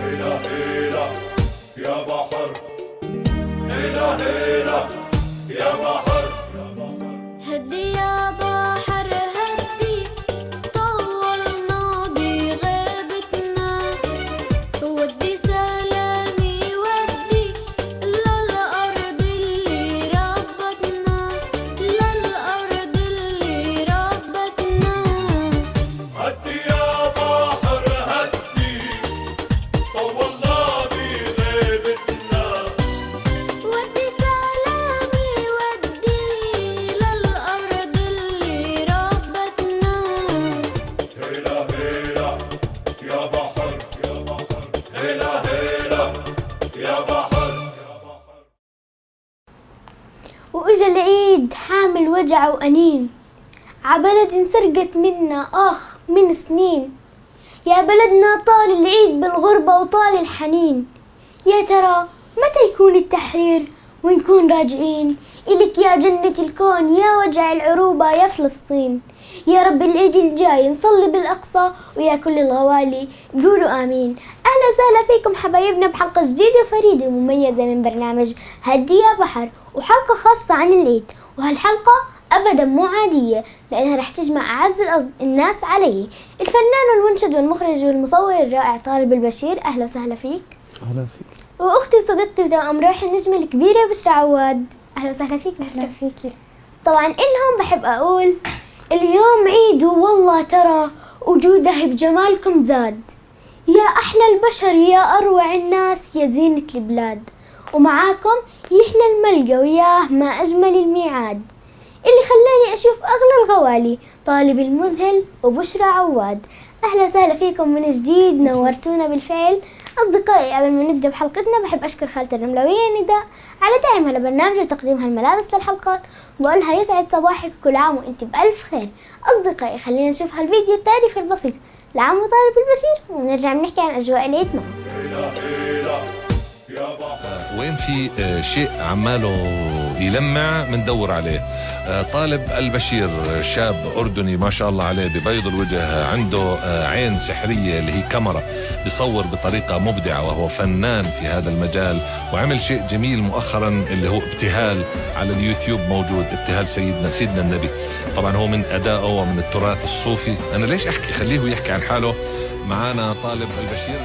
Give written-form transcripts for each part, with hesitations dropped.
هيلا هيلا يا بحر، هيلا هيلا يا بحر. هدي يا بحر هدي، طولنا بغيبتنا، ودي سلامي ودي للأرض اللي ربتنا، للأرض اللي ربتنا. هدي يا بحر هدي، طولنا بغيبتنا، ودي سلامي ودي للأرض اللي ربتنا. هيلا هيلا يا بحر، يا بحر، هيلا هيلا يا بحر. وإجا العيد حامل وجع وأنين، عبلد انسرقت منا من سنين. يا بلدنا طال العيد بالغربة وطال الحنين. يا ترى متى يكون التحرير ونكون راجعين إلك يا جنة الكون، يا وجع العروبة يا فلسطين. يا رب العيد الجاي نصلي بالأقصى، ويا كل الغوالي قولوا آمين. أهلا وسهلا فيكم حبايبنا بحلقة جديدة وفريدة ومميزة من برنامج هدي يا بحر، وحلقة خاصة عن العيد. وهالحلقة أبدا مو عادية، لأنها رح تجمع أعز الناس علي، الفنان والمنشد والمخرج والمصور الرائع طالب البشير. أهلا وسهلا فيك. أهلا فيك. وأختي وصديقتي وتوأم روحي النجمة الكبيرة بشرى عواد. أهلا وسهلا فيك بشرى. أهلا فيكي. طبعا إلهم بحب أقول اليوم عيد، والله ترى وجوده بجمالكم زاد. يا أحلى البشر يا أروع الناس يا زينة البلاد، ومعاكم يحلى الملقى وياه ما أجمل الميعاد، اللي خلاني أشوف أغلى الغوالي طالب المذهل وبشرى عواد. أهلا وسهلا فيكم من جديد، نورتونا بالفعل. أصدقائي قبل ما نبدأ بحلقتنا بحب أشكر خالتي الرملوية نداء على دعمها لبرنامج وتقديمها الملابس للحلقات، وبقولها يسعد صباحك كل عام وانت بألف خير. أصدقائي خلينا نشوف هالفيديو التعريفي البسيط لعم طالب البشير، ونرجع نحكي عن أجواء العيد معه. هيلا هيلا يا بحر. وين في شيء عماله يلمع مندور عليه. طالب البشير شاب أردني ما شاء الله عليه ببيض الوجه، عنده عين سحرية اللي هي كاميرا، بيصور بطريقة مبدعة وهو فنان في هذا المجال. وعمل شيء جميل مؤخرا اللي هو ابتهال على اليوتيوب موجود، ابتهال سيدنا النبي. طبعا هو من أدائه ومن التراث الصوفي. أنا ليش أحكي، خليه يحكي عن حاله. معنا طالب البشير.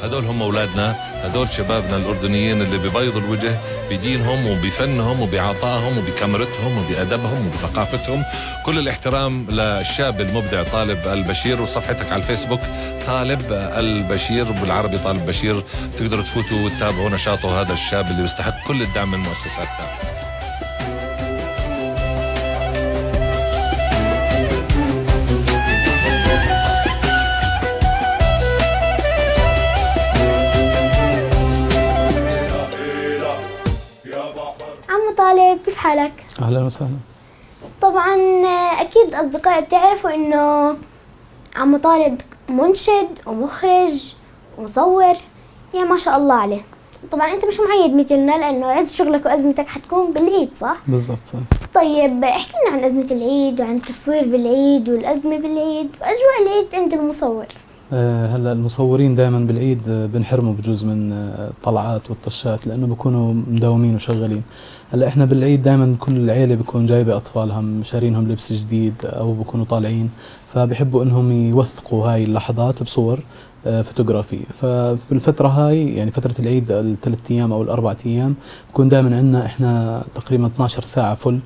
هدول هم أولادنا، هدول شبابنا الأردنيين اللي ببيض الوجه بدينهم وبفنهم وبعطائهم وبكاميرتهم وبأدبهم وبثقافتهم. كل الاحترام للشاب المبدع طالب البشير. وصفحتك على الفيسبوك طالب البشير بالعربي طالب بشير، تقدروا تفوتوا وتتابعوا نشاطه. هذا الشاب اللي بيستحق كل الدعم من مؤسساتنا. عم طالب كيف حالك؟ أهلا وسهلا. طبعا أكيد أصدقائي بتعرفوا إنه عم طالب منشد ومخرج ومصور، يعني ما شاء الله عليه. طبعا أنت مش معيد مثلنا لأنه عز شغلك وأزمتك حتكون بالعيد، صح؟ بالضبط. طيب احكي لنا عن أزمة العيد وعن التصوير بالعيد والأزمة بالعيد وأجواء العيد عند المصور. هلا المصورين دائما بالعيد بنحرموا بجوز من الطلعات والطشات لانه بيكونوا مداومين وشغالين. هلا احنا بالعيد دائما كل العيله بيكون جايبه اطفالهم شارينهم لبس جديد او بيكونوا طالعين، فبحبوا انهم يوثقوا هاي اللحظات بصور فوتوغرافية. ففي الفترة هاي يعني فترة العيد الثلاث ايام او الاربع ايام بكون دائما عندنا احنا تقريبا 12 ساعة فل،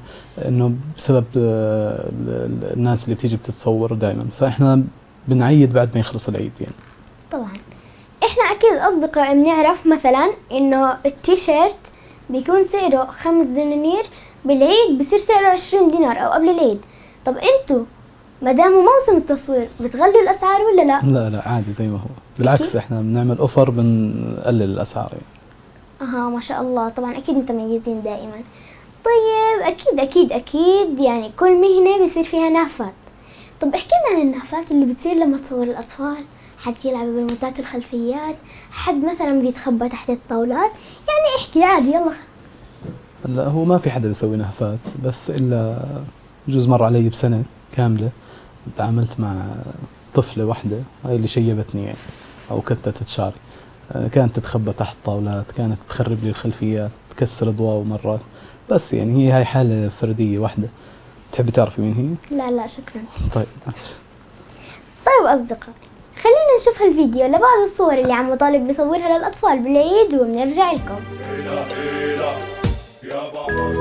انه بسبب الناس اللي بتيجي بتتصور دائما، فاحنا بنعيد بعد ما يخلص العيد يعني. طبعا احنا اكيد اصدقاء بنعرف مثلا انه التيشيرت بيكون سعره 5 دنانير، بالعيد بصير سعره 20 دينار او قبل العيد. طب انتو ما داموا موسم التصوير بتغلوا الاسعار ولا لا؟ لا عادي زي ما هو، بالعكس احنا بنعمل اوفر بنقلل الاسعار يعني. ما شاء الله. طبعا اكيد متميزين دائما. طيب اكيد يعني كل مهنة بيصير فيها نهفات. طب احكي لنا عن النهفات اللي بتصير لما تصور الاطفال، حد يلعب بالمونتات الخلفيات، حد مثلا بيتخبى تحت الطاولات، يعني احكي عادي يلا. هلا هو ما في حدا بيسوي نهفات، بس الا بجوز مر علي بسنة كاملة تعاملت مع طفلة واحدة هاي اللي شيبتني يعني أو كتتت شعري. كانت تتخبى تحت طاولات، كانت تخرب لي الخلفيات، تكسر ضواو مرات. بس يعني هي هاي حالة فردية واحدة. تحبي تعرفي مين هي؟ لا شكرا. طيب ماشي. طيب أصدقائي، خلينا نشوف هالفيديو لبعض الصور اللي عم طالب بيصورها للأطفال بالعيد وبنرجع لكم. هيلا هيلا يا بحر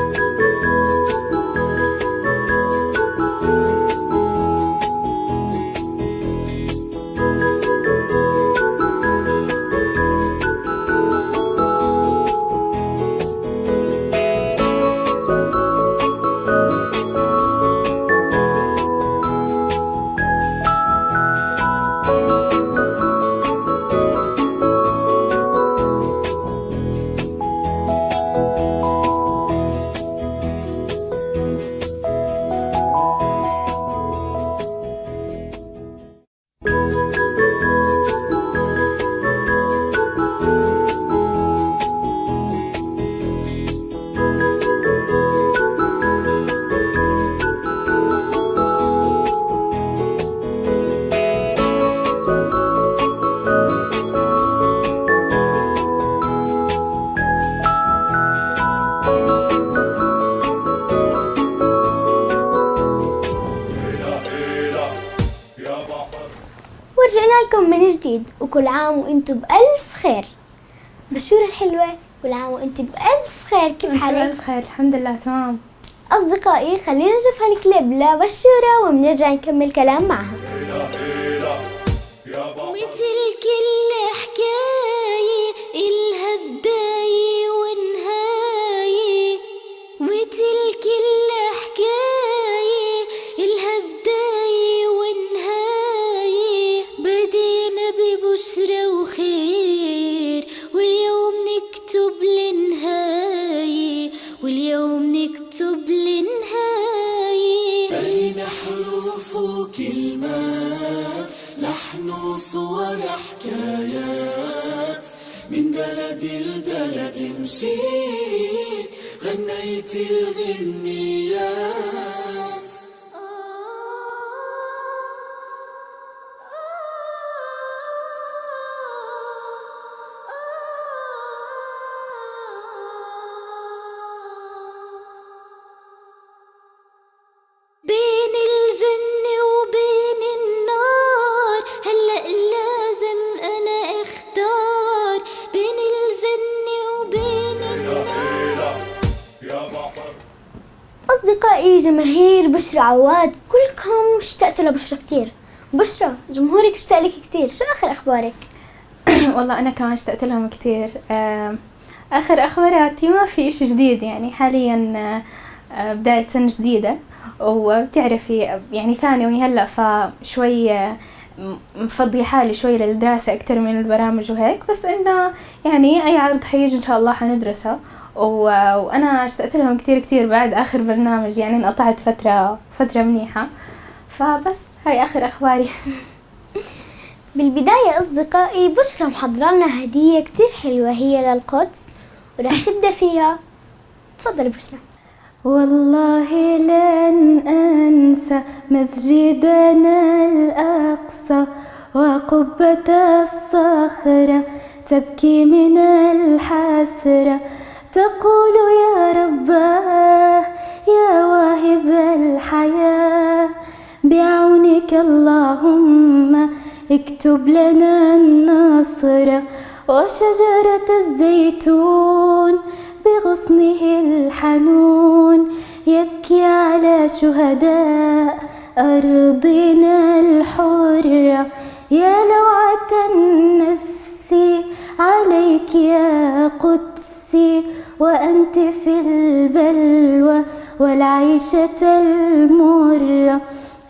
ورجعنا لكم من جديد، وكل عام وانتم بألف خير. بشورة الحلوة، كل عام وانتم بألف خير. كيف حالك؟ بألف خير الحمد لله تمام. أصدقائي خلينا نشوف هالكليب لبشورة وبنرجع نكمل كلام معها. هيلا هيلا يا بحر مثل كل حكاية إلها بداية ونهاية، مثل كل حكاية إلها بداية ونهاية، بدينا ببشرى وخير واليوم نكتب للنهاية، واليوم نكتب للنهاية. بين حروف وكلمات، لحن وصور حكايات، من بلد البلد مشيت غنيت الغنيات. بين الجنة وبين النار هلأ لازم أنا اختار، بين الجنة وبين النار. هيلا يا بحر أصدقائي جماهير بشرى عواد، كلكم اشتقتوا لبشرى كتير. بشرى جمهورك اشتاق لك كتير، شو آخر أخبارك؟ والله أنا كمان اشتقت لهم كتير. آخر أخباراتي ما في إشي جديد يعني حاليا. بداية سنة جديدة وبتعرفي يعني ثانوي هلأ، فشوي مفضي حالي شوي للدراسة أكتر من البرامج وهيك، بس إنه يعني أي عرض حيجي إن شاء الله حندرسه. وأنا اشتقت لهم كتير بعد آخر برنامج، يعني انقطعت فترة منيحة. فبس هاي آخر أخباري. بالبداية أصدقائي بشرى محضرة لنا هدية كتير حلوة، هي للقدس وراح تبدأ فيها. تفضلي بشرى. والله لن أنسى مسجدنا الأقصى وقبة الصخرة تبكي من الحسرة، تقول يا رباه يا واهب الحياة، بعونك اللهم اكتب لنا النصر. وشجرة الزيتون بغصنه الحنون يبكي على شهداء أرضنا الحرة، يا لوعة النفس عليك يا قدسي، وأنت في البلوى والعيشة المرة.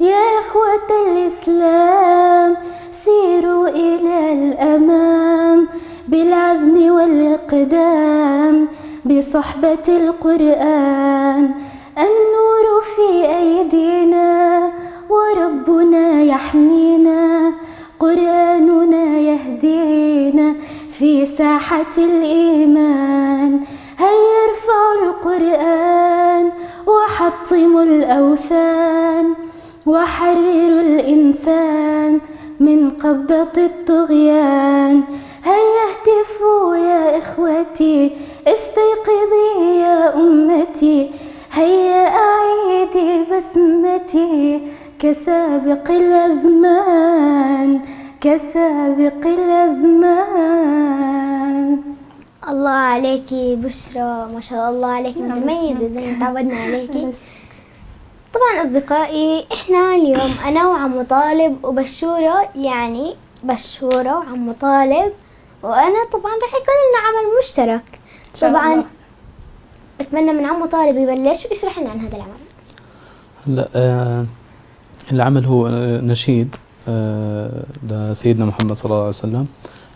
يا إخوة الإسلام سيروا إلى الأمام بالعزم والإقدام بصحبة القرآن، النور في أيدينا وربنا يحمينا، قرآننا يهدينا في ساحة الإيمان. هيا ارفعوا القرآن وحطموا الأوثان، وحرروا الإنسان من قبضة الطغيان. هيا اهتفوا يا إخوتي، استيقظي يا أمتي، هيا أعيدي بسمتي كسابق الأزمان، كسابق الأزمان. الله عليكي بشرى، ما شاء الله عليكي متميزة زي ما تعودنا عليكي. طبعا أصدقائي إحنا اليوم أنا وعمو طالب وبشورة، يعني بشورة وعمو طالب وأنا طبعا رح يكون لنا عمل مشترك. طبعا أتمنى من عمو طالب يبلش ويشرح لنا عن هذا العمل. هلا العمل هو نشيد لسيدنا محمد صلى الله عليه وسلم.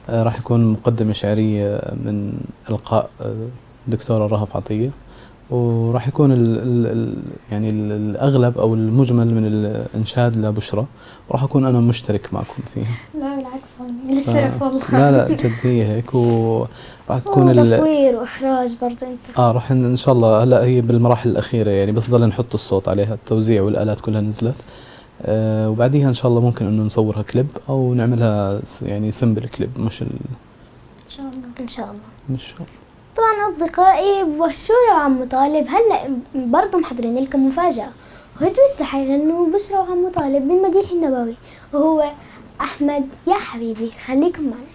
راح يكون مقدمة شعرية من إلقاء دكتورة رهف عطية، وراح يكون يعني الأغلب أو المجمل من الإنشاد لبشرى، وراح أكون أنا مشترك معكم فيها. لا بالعكس، للشرف والله. لا جد هي هيك، وراح تكون تصوير وإخراج برضه أنت. راح إن شاء الله. هلا هي بالمراحل الأخيرة يعني، بس ضل نحط الصوت عليها، التوزيع والآلات كلها نزلت. وبعديها إن شاء الله ممكن إنه نصورها كليب أو نعملها يعني سمبل كليب، مش إن شاء الله. إن شاء الله. مش طبعا أصدقائي بشورة وعمو طالب هلأ برضه محضرين لكم مفاجأة، وهدوء حيغنوا بشرى وعمو طالب بالمديح النبوي، وهو أحمد يا حبيبي. خليكم معنا.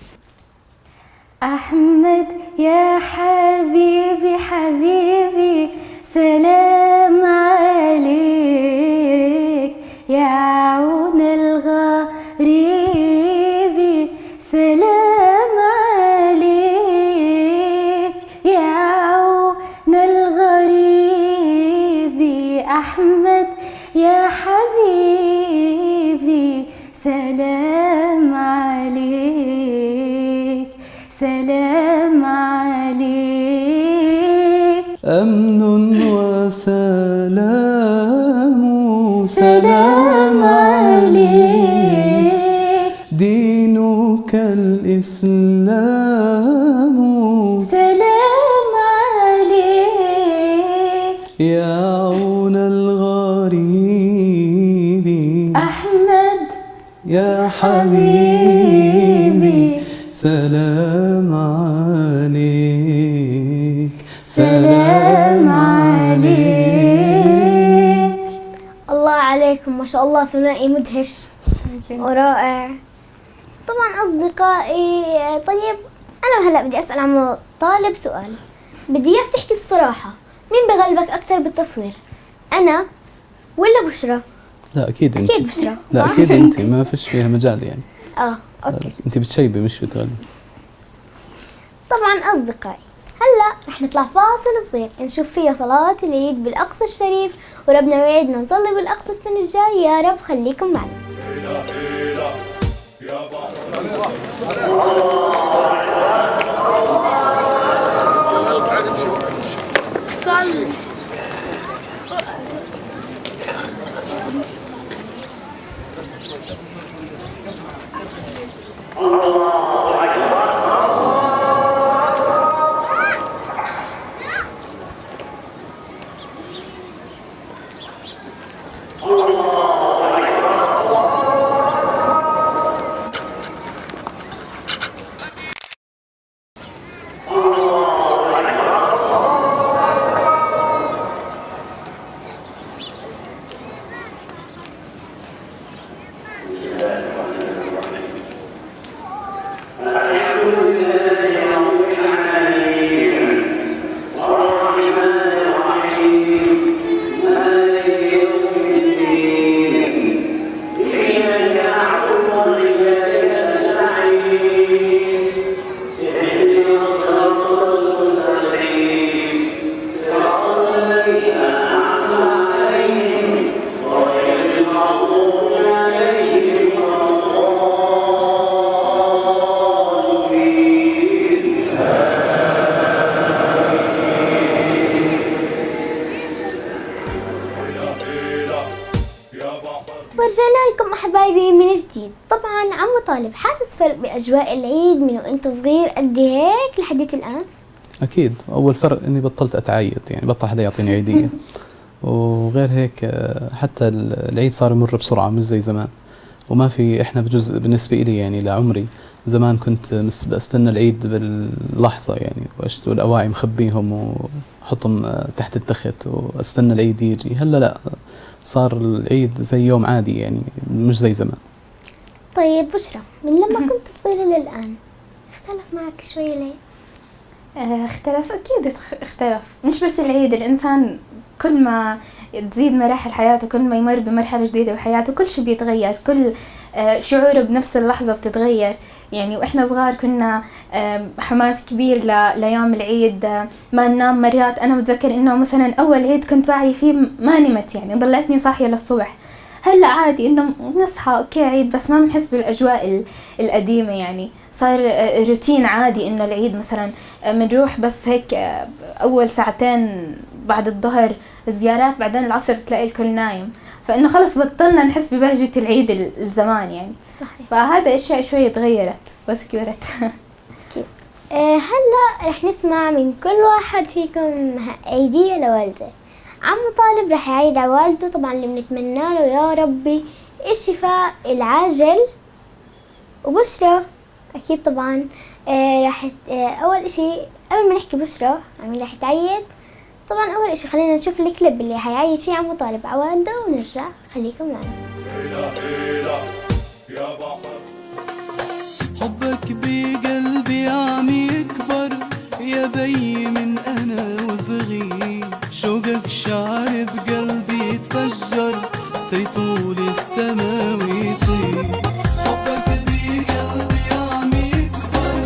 أحمد يا حبيبي حبيبي، سلام عليك يا عون الغريب، سلام عليك يا عون الغريب. أحمد يا حبيبي سلام عليك، سلام عليك. أمن وسلام، سلام عليك. دينك الإسلام، سلام عليك. يا عون الغريب، أحمد يا حبيبي سلام عليك، سلام عليك. الله عليكم ما شاء الله، ثنائي مدهش ورائع. طبعا أصدقائي، طيب أنا هلأ بدي أسأل عمو طالب سؤال، بدي إياك تحكي الصراحة، مين بغلبك أكتر بالتصوير، أنا ولا بشرى؟ لا أكيد أنت. أكيد بشرى. لا صح؟ أكيد أنت، ما فيش فيها مجال يعني. أوكي. أنت بتشيبي مش بتغني. طبعا أصدقائي هلا رح نطلع فاصل صغير نشوف فيه صلاة العيد بالأقصى الشريف، وربنا وعدنا نصلي بالأقصى السنة الجاية يا رب. خليكم معنا. ورجعنا لكم أحبايبي من جديد. طبعا عمو طالب، حاسس فرق بأجواء العيد من وأنت صغير قد هيك لحديت الآن؟ أكيد. أول فرق إني بطلت أتعيد، يعني بطل حدا يعطيني عيدية. وغير هيك حتى العيد صار يمر بسرعة مش زي زمان، وما في احنا بجزء بالنسبة إلي يعني لعمري زمان كنت بستنى العيد باللحظة يعني، واشتري الأواعي مخبيهم وحطهم تحت التخت واستنى العيد يجي. هلا لا، صار العيد زي يوم عادي يعني مش زي زمان. طيب بشرى، من لما كنت صغيرة للآن اختلف معك شوي ليه؟ اختلف أكيد، اختلف. مش بس العيد، الإنسان كل ما تزيد مراحل حياته، كل ما يمر بمرحلة جديدة بحياته كل شيء بيتغير، كل شعوره بنفس اللحظة بتتغير يعني. وإحنا صغار كنا حماس كبير ليوم العيد، ما ننام مرات. أنا بتذكر إنه مثلا أول عيد كنت واعي فيه ما نمت يعني، ضلتني صاحية للصبح. هلا عادي إنه نصحى أوكي عيد، بس ما بنحس بالأجواء القديمة يعني. صار روتين عادي إنه العيد مثلا بنروح بس هيك أول ساعتين بعد الظهر الزيارات، بعدين العصر تلاقي الكل نايم، فإنه خلص بطلنا نحس ببهجة العيد الزمان يعني. صحيح. فهذا أشياء شوي تغيرت بس كبرت. أكيد. هلا رح نسمع من كل واحد فيكم عيدية لوالده. عم طالب رح يعيد على والده طبعا اللي بنتمنى له يا ربي الشفاء العاجل. وبشرى أكيد طبعا راح أول إشي قبل ما نحكي بشرى عم رح تعيد، طبعا أول إشي خلينا نشوف الكليب اللي حيعيد فيه عمو طالب على والده ونرجع. خليكم معنا. يا بحر حبك بقلبي عم يكبر يا بي من أنا وصغير، شوقك شعر بقلبي يتفجر طول السما ويطير. حبك بقلبي عم يكبر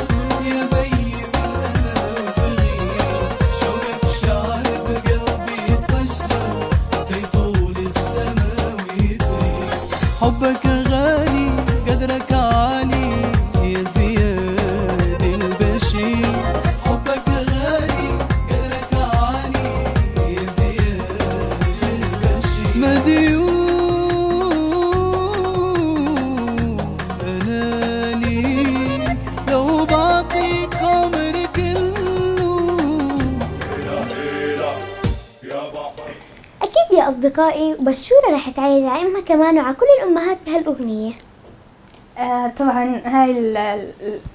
يا بي من أنا وصغير، شوقك شعر بقلبي يتفجر طول السما ويطير. حبك غالي قدرك عالي يا زياد البشير، حبك غالي قدرك عالي يا زياد البشير. مديون أنا ليك لو بعطيك عمري كله. يا بحر أكيد يا أصدقائي، وبشورة رح تعيد على أمها كمان وعلى كل الأمهات بهالأغنية. طبعا هاي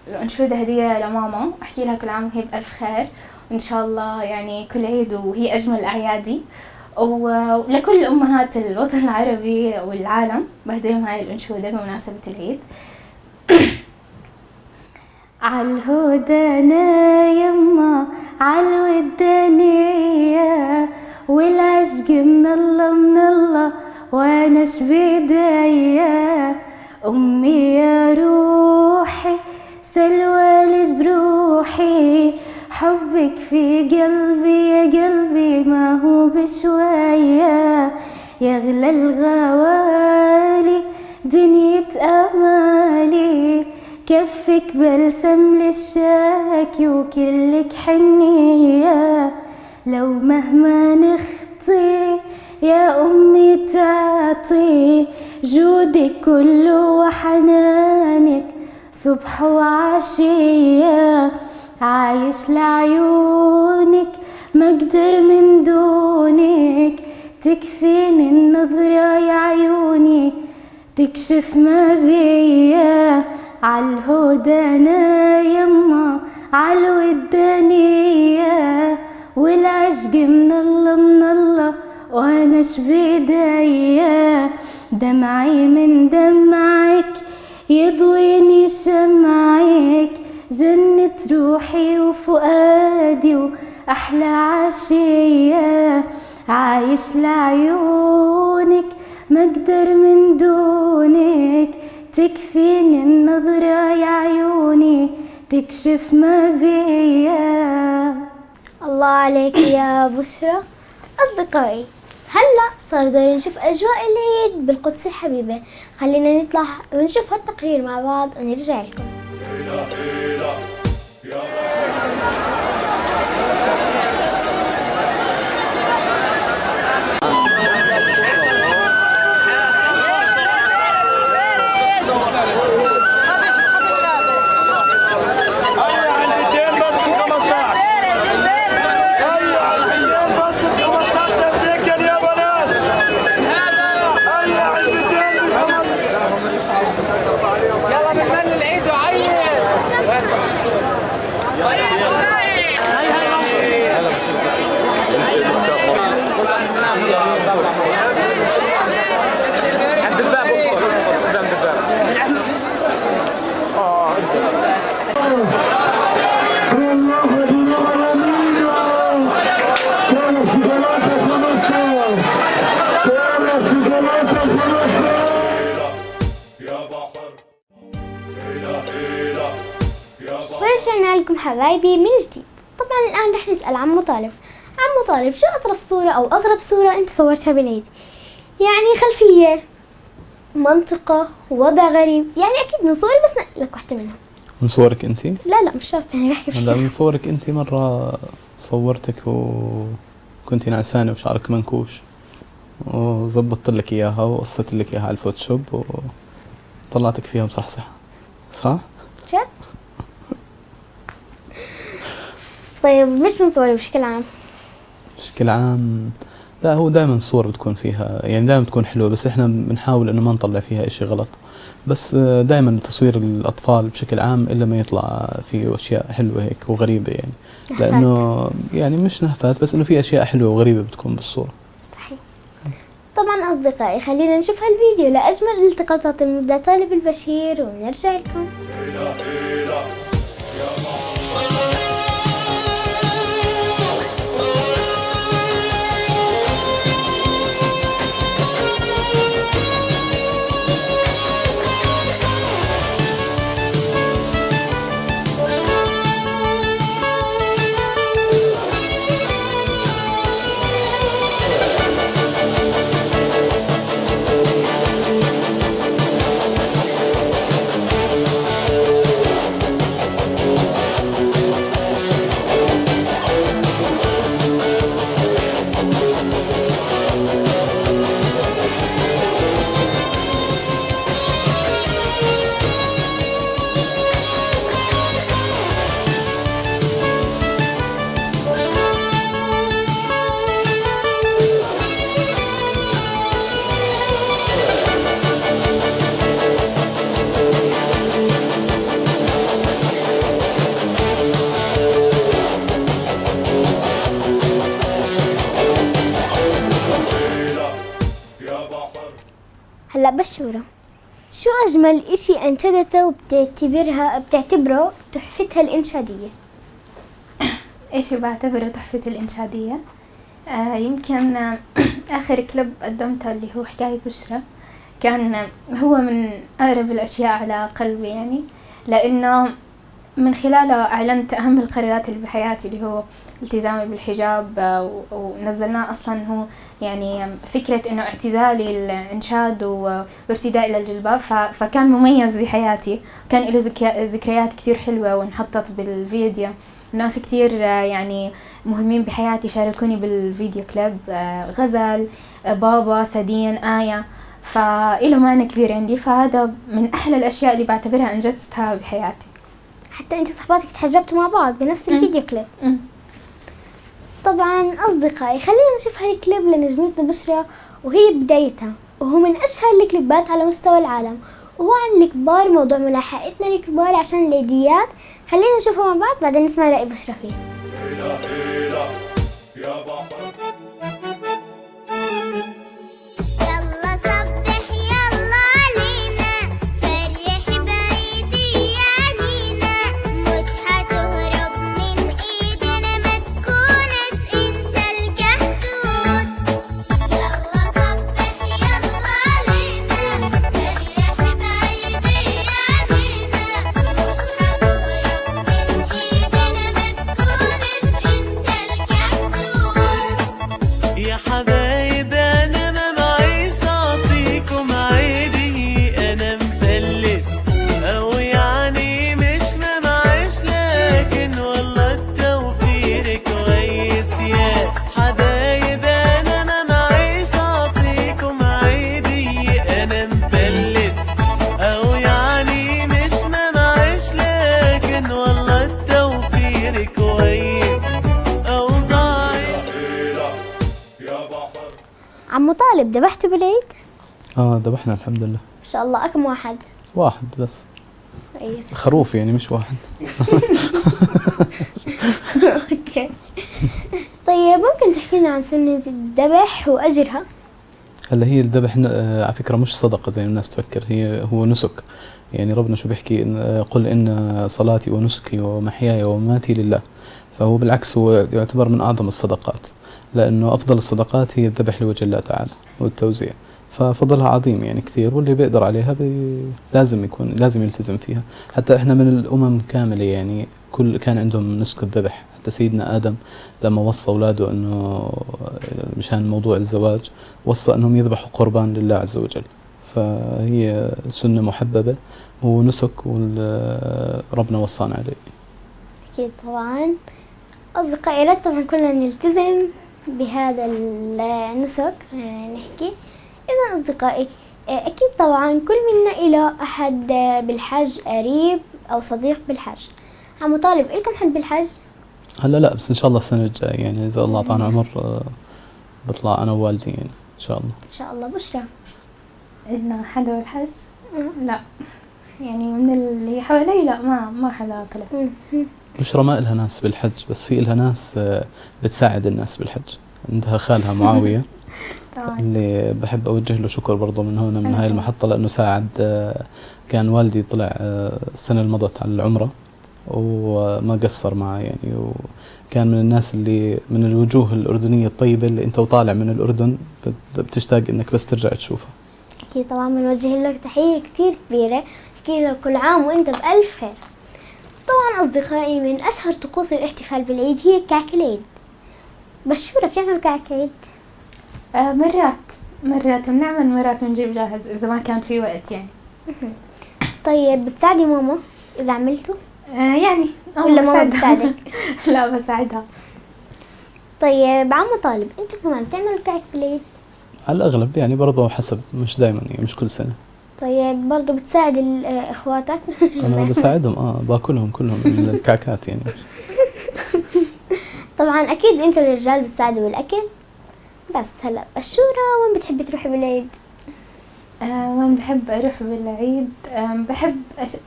الأنشودة هدية لماما، أحكي لها كل عام وهي بألف خير، وإن شاء الله يعني كل عيد وهي أجمل أعيادي. ولكل أمهات الوطن العربي والعالم بهديهم هاي الأنشودة بمناسبة العيد. عالهدى يما عالودانية، والعشق من الله وانا شبيدية. أمي يا روحي سلوى لجروحي، حبك في قلبي يا قلبي ما هو بشوية. يغلى الغوالي دنيا أمالي، كفك بلسم للشاكي وكلك حنية. لو مهما نخطي يا أمي تعطي، جودك كله وحنانك صبح وعشية. عايش لعيونك ما اقدر من دونك، تكفيني النظرة يا عيوني تكشف ما بيا. عالهدى أنا يما عالودانية، والعشق من الله وانا شبيدية. دمعي من دمعك يضويني شمعك، جنة روحي وفؤادي وأحلى عشية. عايش لعيونك ما اقدر من دونك، تكفيني النظرة يا عيوني تكشف ما بيا. الله عليك يا بشرى. أصدقائي، هلأ صار دوري نشوف أجواء العيد بالقدس الحبيبة. خلينا نطلع ونشوف هالتقرير مع بعض ونرجع لكم. يا بحر يا ورجعنا لكم حبايبي من جديد. طبعا الآن رح نسأل عمو طالب. عمو طالب، شو أطرف صورة أو أغرب صورة أنت صورتها بالعيد؟ يعني خلفية، منطقة، وضع غريب، يعني أكيد من صوري بس نقل لك واحدة منهم. من صورك انت؟ لا مش شرط، يعني بحكي هلا من بشكل صورك انت مرة صورتك وكنتي نعسانة وشعرك منكوش، وزبطت لك اياها وقصت لك اياها على الفوتوشوب وطلعتك فيها مصحصح، صح؟ جد؟ طيب مش من صوري بشكل عام. بشكل عام لا، هو دائما الصور بتكون فيها يعني دائما بتكون حلوة، بس احنا بنحاول انه ما نطلع فيها اشي غلط. بس دائما تصوير الاطفال بشكل عام الا ما يطلع فيه اشياء حلوة هيك وغريبة، يعني لانه يعني مش نهفات، بس انه في اشياء حلوة وغريبة بتكون بالصورة. صحيح. طبعا أصدقائي خلينا نشوف هالفيديو لأجمل التقاطات المبدع طالب البشير ونرجع لكم. هلا بشورة، شو أجمل إشي أنشدته بتعتبره تحفتها الإنشادية؟ إيش بعتبره تحفة الإنشادية؟ يمكن آخر كليب قدمته اللي هو حكاية بشرى كان هو من أقرب الأشياء على قلبي، يعني لأنه من خلاله أعلنت أهم القرارات اللي بحياتي اللي هو التزامي بالحجاب، ونزلناه أصلا هو يعني فكرة إنه اعتزالي الإنشاد وارتدائي للجلباب، فكان مميز بحياتي، كان له ذكريات كتير حلوة وانحطت بالفيديو. ناس كتير يعني مهمين بحياتي شاركوني بالفيديو كليب، غزل، بابا، سدين، آية، فإله معنى كبير عندي، فهذا من أحلى الأشياء اللي بعتبرها أنجزتها بحياتي. حتى أنت وصحباتك تحجبتوا مع بعض بنفس الفيديو كليب. طبعا أصدقائي خلينا نشوف هالكليب لنجمتنا بشرى وهي بدايتها، وهو من أشهر الكليبات على مستوى العالم، وهو عن الكبار، موضوع ملاحقتنا الكبار عشان العيديات. خلينا نشوفه مع بعض بعدين نسمع رأي بشرى فيه. عمو طالب، ذبحتوا بالعيد؟ ذبحنا الحمد لله. ما شاء الله. كم واحد؟ واحد بس. خروف يعني مش واحد. اوكي. طيب ممكن تحكي لنا عن سنة الذبح وأجرها؟ هلا هي الذبح على فكرة مش صدقة زي الناس تفكر، هو نسك. يعني ربنا شو بيحكي؟ قل إن صلاتي ونسكي ومحياي ومماتي لله. فهو بالعكس هو يعتبر من أعظم الصدقات، لأنه أفضل الصدقات هي الذبح لوجه الله تعالى والتوزيع. ففضلها عظيم يعني كثير، واللي بيقدر عليها لازم يلتزم فيها. حتى احنا من الأمم كاملة يعني كان عندهم نسك الذبح. حتى سيدنا آدم لما وصى أولاده أنه مشان موضوع الزواج وصى أنهم يذبحوا قربان لله عز وجل. فهي سنة محببة ونسك ربنا وصانا عليه. أكيد طبعا أصدقائي، لا طبعا كلنا نلتزم بهذا النسك نحكي. إذا أصدقائي أكيد طبعا كل منا إلى أحد بالحج قريب أو صديق بالحج. عمو طالب، إلكم حد بالحج؟ هلا لا، بس إن شاء الله السنة الجاية يعني إذا الله أعطانا عمر بطلع أنا ووالدي يعني إن شاء الله. إن شاء الله. بشرى، إلنا حدا بالحج؟ لا، يعني من اللي حوالي لا، ما حدا طلع. بشرى ما إلها ناس بالحج، بس في إلها ناس بتساعد الناس بالحج. عندها خالها معاوية اللي بحب أوجه له شكر برضه من هون من هاي المحطة، لأنه ساعد. كان والدي طلع السنة اللي مضت على العمرة وما قصر معي يعني، وكان من الناس اللي من الوجوه الأردنية الطيبة اللي أنت وطالع من الأردن بتشتاق إنك بس ترجع تشوفها. أكيد طبعا بنوجه لك تحية كتير كبيرة، نحكي لك كل عام وأنت بألف خير. طبعا أصدقائي من أشهر طقوس الاحتفال بالعيد هي كعك العيد. بشورة، بتعمل كعك عيد؟ مرات بنعمل، مرات بنجيب جاهز إذا ما كان في وقت يعني. طيب بتساعدي ماما إذا عملته؟ يعني ولا ماما بتساعدك؟ لا بساعدها. طيب عمو طالب، أنتوا كمان بتعملوا كعك بالعيد؟ على الأغلب يعني برضه حسب، مش دايما يعني مش كل سنة. طيب برضو بتساعد إخواتك؟ أنا بساعدهم باكلهم كلهم الكعكات يعني. طبعا أكيد أنتوا الرجال بتساعدوا بالأكل. بس هلا بشورة، وين بتحبي تروحي بالعيد؟ وين بحب أروح بالعيد؟ بحب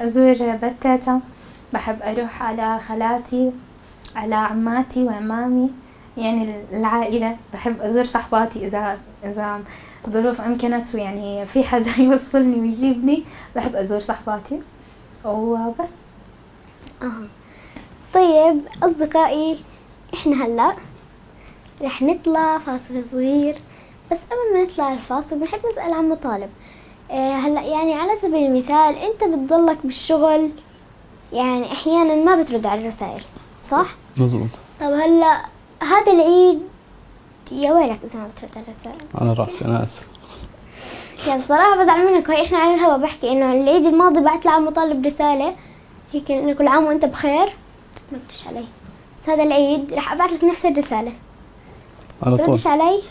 أزور بتاتا، بحب أروح على خالاتي، على عماتي وعمامي، يعني العائلة. بحب أزور صحباتي إذا ظروف أمكنت ويعني في حدا يوصلني ويجيبني، بحب أزور صحباتي وبس. طيب أصدقائي، إحنا هلا رح نطلع فاصل صغير، بس قبل ما نطلع الفاصل بنحب نسأل عمو طالب. هلا يعني على سبيل المثال أنت بتضلك بالشغل، يعني أحيانا ما بترد على الرسائل، صح؟ مزبوط. طب هلا هذا العيد يا ويلك إذا ما بترد على الرسائل. على رأسي، أنا آسف. يعني بصراحة بزعل منك. هاي إحنا على الهوا بحكي إنه العيد الماضي بعت لعمو طالب رسالة هيك إنه كل عام وأنت بخير، ما تردش علي. بس هذا العيد رح أبعت لك نفس الرسالة، على طول. تردش علي؟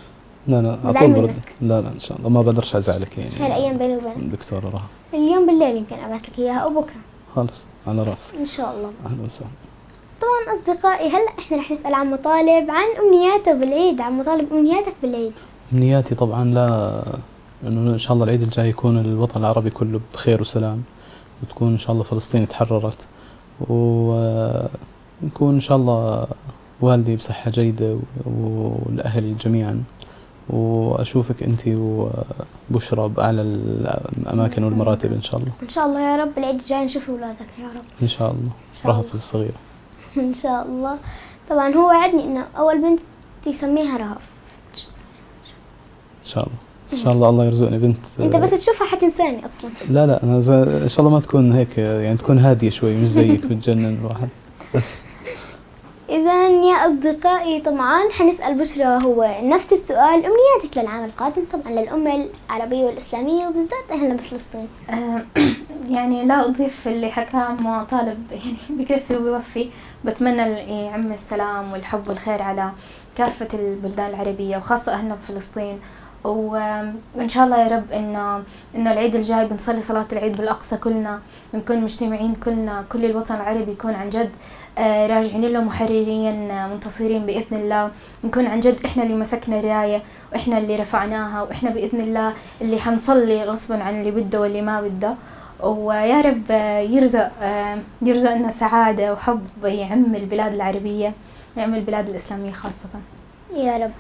لا على طول برد. لا إن شاء الله ما بقدرش أزعلك يعني. هالأيام بيني وبينك. دكتورة رها. اليوم بالليل يمكن أبعت لك إياها أو بكرة. خالص على رأسي. إن شاء الله. أهلا وسهلا. طبعا أصدقائي، هلا إحنا رح نسأل عمو طالب عن أمنياته بالعيد. عمو طالب، أمنياتك بالعيد؟ أمنياتي طبعا إنه إن شاء الله العيد الجاي يكون الوطن العربي كله بخير وسلام، وتكون إن شاء الله فلسطين تحررت، ونكون إن شاء الله والدي بصحة جيدة والأهل جميعا، وأشوفك أنت وبشرى بأعلى الأماكن والمراتب إن شاء الله. إن شاء الله يا رب العيد الجاي نشوف أولادك يا رب. إن شاء الله. رهف الصغيرة. إن شاء الله. طبعا هو وعدني إنه أول بنت يسميها رهف. إن شاء الله. إن شاء الله الله يرزقني بنت. أنت بس تشوفها حتنساني أصلا. لا أنا إن شاء الله ما تكون هيك يعني، تكون هادية شوي مش زيك بتجنن الواحد بس. إذا يا أصدقائي، طبعا حنسأل بشرى هو نفس السؤال، أمنياتك للعام القادم طبعا للأمة العربية والإسلامية وبالذات أهلنا بفلسطين. يعني لا أضيف اللي حكاه عمو طالب، يعني بكفي وبيوفي. بتمنى يعم السلام والحب والخير على كافة البلدان العربية وخاصة أهلنا بفلسطين. وإن شاء الله يا رب إنه العيد الجاي بنصلي صلاة العيد بالأقصى كلنا، ونكون مجتمعين كلنا، كل الوطن العربي يكون عن جد راجعين له محررين منتصرين بإذن الله. نكون عن جد إحنا اللي مسكنا الراية، وإحنا اللي رفعناها، وإحنا بإذن الله اللي حنصلي غصبا عن اللي بده واللي ما بده. ويا رب يرزقنا سعادة وحب يعم البلاد العربية ويعم البلاد الإسلامية خاصة يا رب.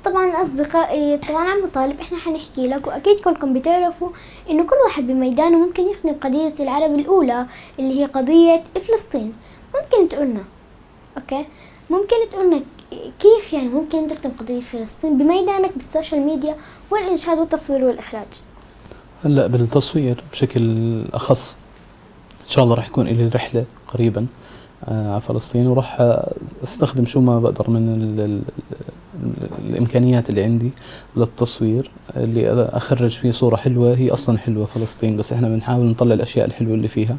طبعا أصدقائي، طبعا عمو طالب إحنا حنحكي لك، وأكيد كلكم بتعرفوا إنه كل واحد بميدانه ممكن يخدم قضية العرب الأولى اللي هي قضية فلسطين. ممكن تقولنا أوكي، ممكن تقولنا كيف يعني ممكن تكتب قضية فلسطين بميدانك بالسوشيال ميديا والإنشاد والتصوير والإخراج؟ هلا بالتصوير بشكل أخص إن شاء الله راح يكون لي رحلة قريبا على فلسطين، وراح استخدم شو ما بقدر من الامكانيات اللي عندي للتصوير، اللي اخرج فيه صورة حلوة. هي اصلا حلوة فلسطين، بس احنا بنحاول نطلع الاشياء الحلوة اللي فيها.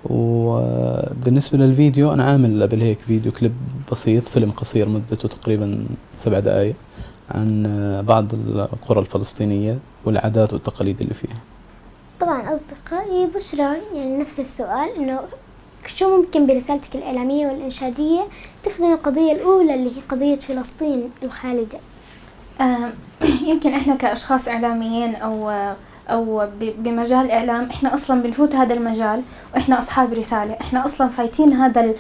وبالنسبة للفيديو انا عامل قبل هيك فيديو كليب بسيط، فيلم قصير مدته تقريبا 7 دقائق عن بعض القرى الفلسطينية والعادات والتقاليد اللي فيها. طبعا أصدقائي بشرى، يعني نفس السؤال، إنه شو ممكن برسالتك الإعلامية والإنشادية تخدم القضية الأولى اللي هي قضية فلسطين الخالدة؟ يمكن احنا كاشخاص اعلاميين او بمجال اعلام، احنا اصلا بنفوت هذا المجال واحنا اصحاب رساله، احنا اصلا فايتين هذا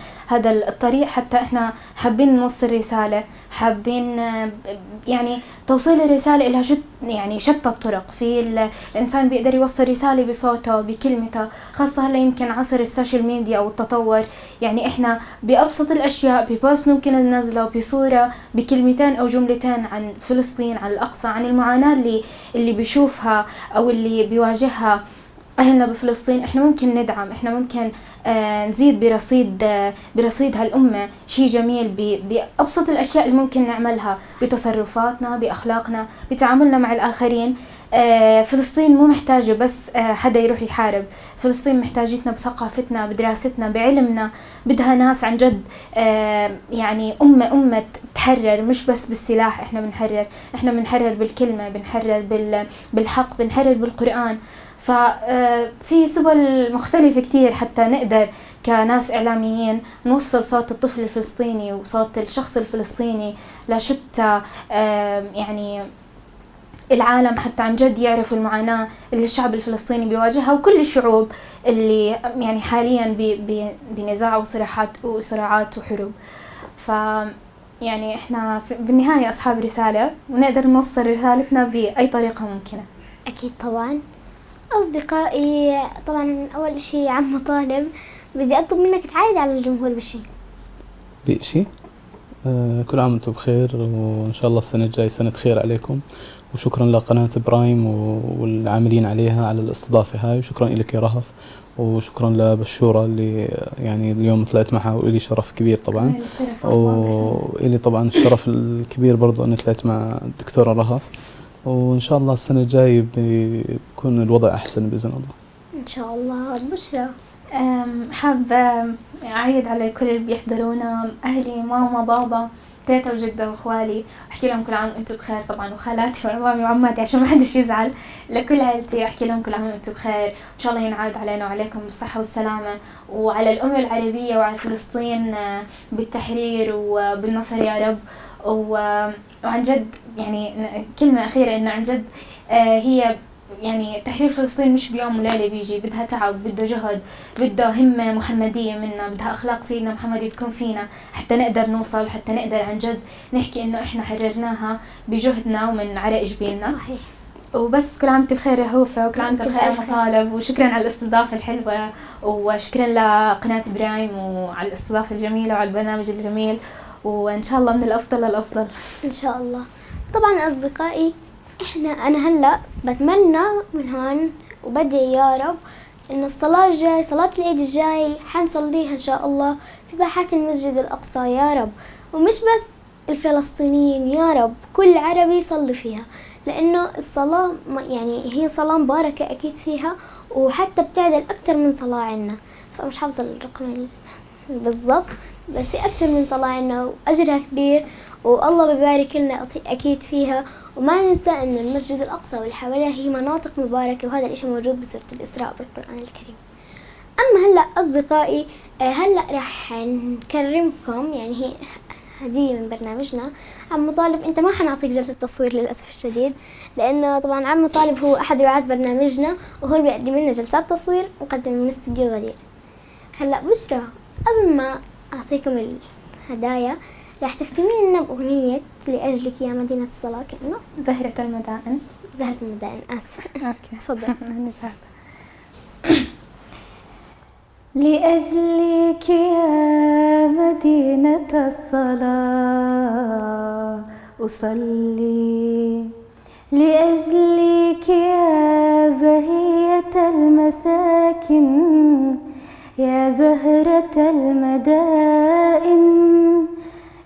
الطريق، حتى احنا حابين نوصل رساله، حابين يعني توصيل الرساله لها يعني شتى الطرق. في الانسان بيقدر يوصل رساله بصوته بكلمته، خاصه هلا يمكن عصر السوشيال ميديا او التطور، يعني احنا بابسط الاشياء ببوست ممكن ننزله بصوره بكلمتين او جملتين عن فلسطين، عن الاقصى، عن المعاناه اللي بيشوفها او اللي بيواجهها أهلنا بفلسطين. إحنا ممكن ندعم، إحنا ممكن نزيد برصيد هالأمة شيء جميل بأبسط الأشياء اللي ممكن نعملها، بتصرفاتنا، بأخلاقنا، بتعاملنا مع الآخرين. فلسطين مو محتاجة بس حدا يروح يحارب، فلسطين محتاجتنا بثقافتنا، بدراستنا، بعلمنا، بدها ناس عن جد يعني أمة تحرر، مش بس بالسلاح. إحنا بنحرر بالكلمة، بنحرر بالحق، بنحرر بالقرآن. ففي سبل مختلفة كتير حتى نقدر كناس إعلاميين نوصل صوت الطفل الفلسطيني وصوت الشخص الفلسطيني لشتى يعني العالم، حتى عن جد يعرفوا المعاناة اللي الشعب الفلسطيني بيواجهها، وكل الشعوب اللي يعني حاليا بنزاع وصراعات وحروب. يعني احنا بالنهاية أصحاب رسالة، ونقدر نوصل رسالتنا بأي طريقة ممكنة. أكيد طبعا. أصدقائي، طبعا أول شيء عم طالب بدي أطلب منك تعايد على الجمهور بشيء. كل عام وانتم بخير، وإن شاء الله السنة الجاي سنة خير عليكم، وشكرا لقناة برايم والعاملين عليها على الاستضافة هاي، وشكرا لك يا رهف، وشكرا لبشورة اللي يعني اليوم طلعت معها، وإلي شرف كبير طبعا، وإلي طبعا الشرف الكبير برضو أني طلعت مع الدكتورة رهف، وإن شاء الله السنة الجاي بيكون الوضع أحسن بإذن الله. إن شاء الله. بشرى، حابة أعيد على كل اللي بيحضرونا، أهلي، ماما، بابا، تيتا وجدة وإخوالي، أحكي لهم كل عام وأنتم بخير طبعا، وخالاتي وعمامي وعماتي عشان ما حدش يزعل، لكل عائلتي أحكي لهم كل عام وأنتم بخير، وإن شاء الله ينعاد علينا وعليكم بالصحة والسلامة، وعلى الأمة العربية وعلى فلسطين بالتحرير وبالنصر يا رب. وعن جد يعني كلمة أخيرة، إنه عن جد هي يعني تحرير فلسطين مش بيوم وليلة بيجي، بدها تعب، بده جهد، بده همة محمدية منا، بدها أخلاق سيدنا محمد تكون فينا حتى نقدر نوصل، حتى نقدر عن جد نحكي إنه إحنا حررناها بجهدنا ومن عرق جبيننا. صحيح. وبس كل عام بخير يا هوفا، وكل عام بخير مطالب، وشكرا على الاستضافة الحلوة، وشكرا لقناة برايم وعلى الاستضافة الجميلة وعلى البرنامج الجميل، وإن شاء الله من الأفضل للأفضل إن شاء الله. طبعا أصدقائي، أنا هلأ بتمنى من هون وبدعي يا رب إن الصلاة الجاي، صلاة العيد الجاي، حنصليها إن شاء الله في باحات المسجد الأقصى يا رب، ومش بس الفلسطينيين يا رب، كل عربي يصلي فيها، لأنه الصلاة يعني هي صلاة مباركة أكيد فيها، وحتى بتعدل أكتر من صلاة عنا، فمش حافظة الرقم بالضبط، بس أكثر من صلاة عنا وأجرها كبير، والله ببارك لنا أكيد فيها. وما ننسى أن المسجد الأقصى والحواليه هي مناطق مباركة، وهذا الإشي موجود بسورة الإسراء بالقرآن الكريم. أما هلأ أصدقائي، هلأ راح نكرمكم، يعني هي هدية من برنامجنا. عم طالب، أنت ما حنعطيك جلسة تصوير للأسف الشديد، لأنه طبعا عم طالب هو أحد رعاة برنامجنا، وهو اللي بيقدم لنا جلسات تصوير مقدمة من استديو غدير. هلأ بشرى، قبل ما أعطيكم الهدايا راح تختمين لنا بأغنية لأجلك يا مدينة الصلاة، كأنه زهرة المدائن. زهرة المدائن، آسفة. أوكي تفضل. أنا جاهزة. لأجلك يا مدينة الصلاة أصلي، لأجلك يا بهية المساكن، يا زهرة المدائن،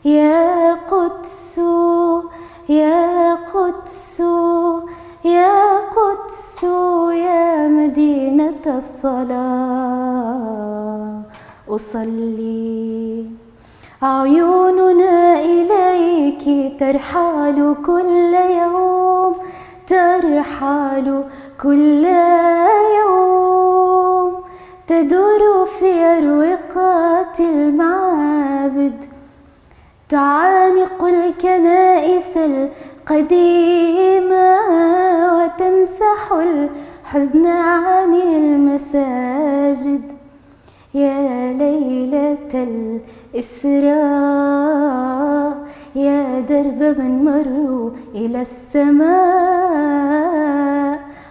يا قدس يا قدس يا قدس يا مدينة الصلاة أصلي. عيوننا إليك ترحال كل يوم، ترحال كل يوم، تدور في أروقات المعابد، تعانق الكنائس القديمة، وتمسح الحزن عن المساجد. يا ليلة الإسراء، يا درب من مروا إلى السماء،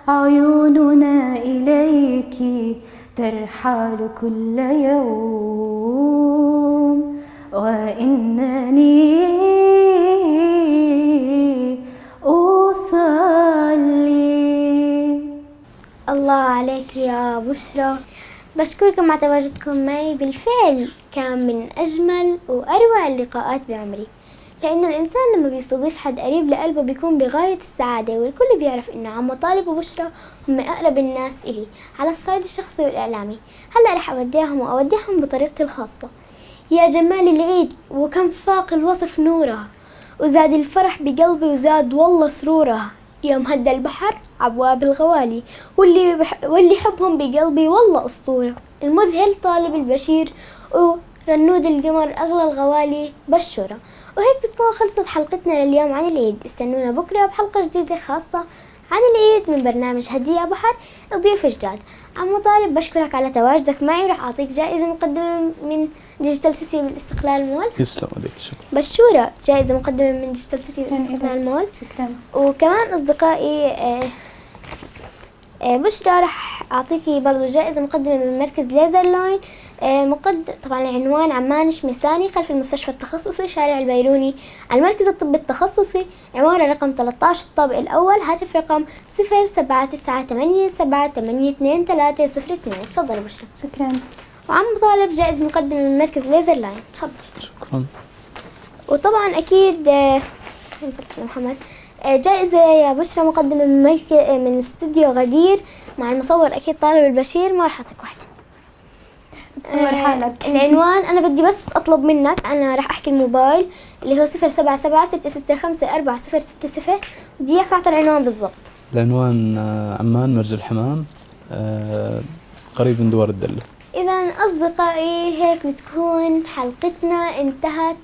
عيوننا إليك ترحال كل يوم، وإنني أصلي. الله عليك يا بشرى، بشكركم على تواجدكم معي. بالفعل كان من أجمل وأروع اللقاءات بعمري، لأنه الإنسان لما بيستضيف حد قريب لقلبه بيكون بغاية السعادة، والكل بيعرف إنه عمو طالب وبشرى هم أقرب الناس إلي على الصعيد الشخصي والإعلامي. هلأ رح أودعهم بطريقتي الخاصة. يا جمال العيد وكم فاق الوصف نوره، وزاد الفرح بقلبي وزاد والله سروره. يوم هدى البحر عبواب الغوالي، واللي حبهم بقلبي والله أسطورة. المذهل طالب البشير، ورنود القمر أغلى الغوالي بشرة. وهيك بتكون خلصت حلقتنا لليوم عن العيد. استنونا بكرة بحلقة جديدة خاصة عن العيد من برنامج هدية بحر ضيوف جداد. عمو طالب بشكرك على تواجدك معي، ورح أعطيك جائزة مقدمة من ديجيتال سيتي بالاستقلال مول. يسلم عليك، شكرا. بشورة جائزة مقدمة من ديجيتال سيتي بالاستقلال مول. شكرا. وكمان أصدقائي بشرى رح أعطيكي برضو جائزة مقدمة من مركز ليزر لاين. طبعا العنوان عمان شميساني خلف المستشفى التخصصي شارع البيروني، المركز الطبي التخصصي، عمارة رقم 13 الطابق الأول، هاتف رقم 079878823002. تفضل بشرى. شكرا. وعم طالب جائزة مقدمة من مركز ليزر لاين. تفضل. شكرا. وطبعا أكيد محمد جائزة يا بشرى مقدمة من استوديو غدير مع المصور أكيد طالب البشير. ما راح أعطيك واحدة. تصور حالك. العنوان أنا بدي بس أطلب منك، أنا راح أحكي الموبايل اللي هو 0776654060. بدي إياك تعطي العنوان بالضبط. العنوان عمان مرج الحمام، قريب من دوار الدلة. إذا أصدقائي هيك بتكون حلقتنا انتهت.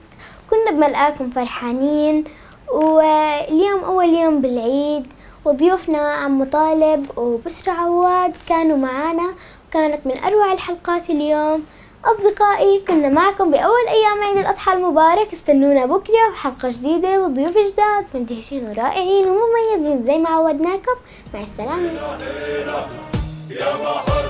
كنا بملقاكم فرحانين، واليوم أول يوم بالعيد، وضيوفنا عمو طالب وبشرى عواد كانوا معنا، كانت من أروع الحلقات اليوم. أصدقائي كنا معكم بأول أيام عيد الأضحى المبارك. استنونا بكرة بحلقة جديدة وضيوف جداد مندهشين ورائعين ومميزين زي ما عودناكم. مع السلامة. يا بحر